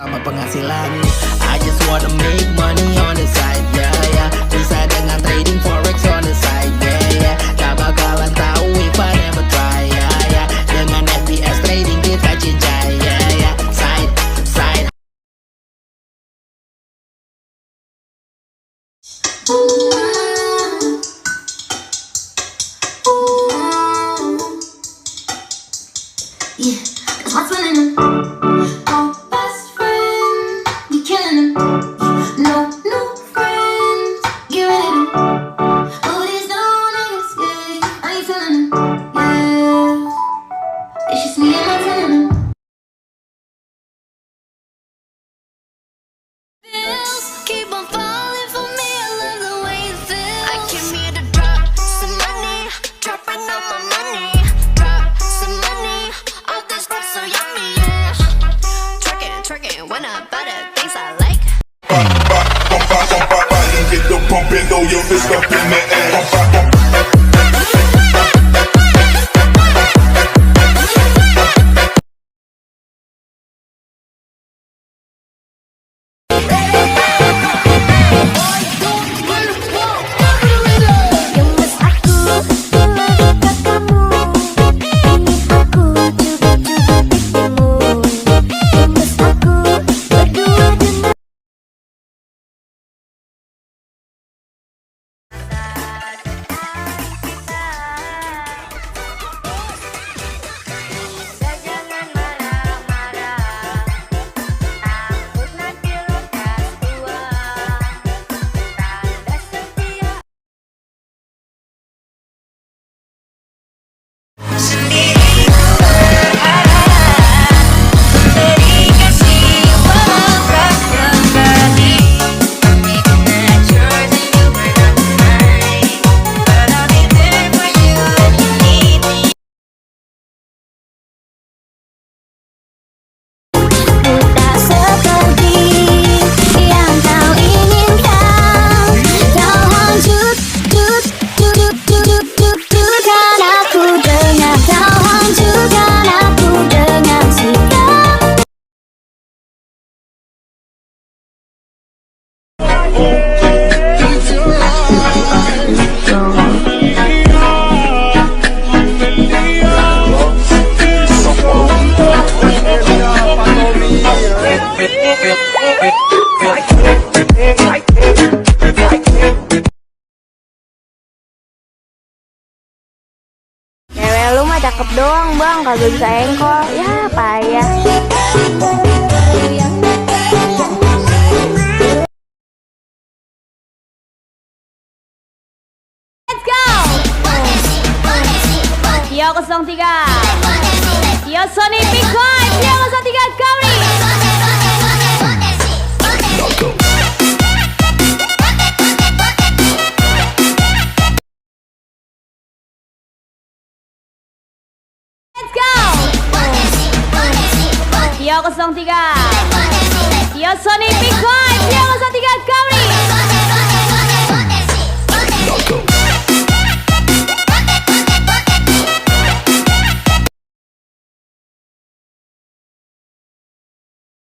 Sama penghasilan, I just wanna make money on the side, yeah, yeah. Bisa dengan trading forex on the side, yeah, yeah. Gak bakalan tahu if I never try, yeah, yeah. Dengan FPS trading kita cincai, yeah, yeah. Side, side. Yeah, that's what's winning. Oh, best friend, we killing them. No, no friends, get rid of them. Oh, there's no niggas, yeah. Are you feeling them? Yeah, it's just me and my feeling them. Bills keep on falling for me. I love the way it feels. I came here to drop some money, dropping all my money. Drop some money, all this stuff so yummy, yeah. Twerking when I buy the things I like. Get the pumping, throw your fist up in the air. Cewek lu mah cakep doang bang, kagak bisa engkol. Ya payah. Let's go. Tio 03, Tio Sony Bitcoin, Tio 03 Kauri. Let's go. Tio 03, Tio Sony Bitcoin.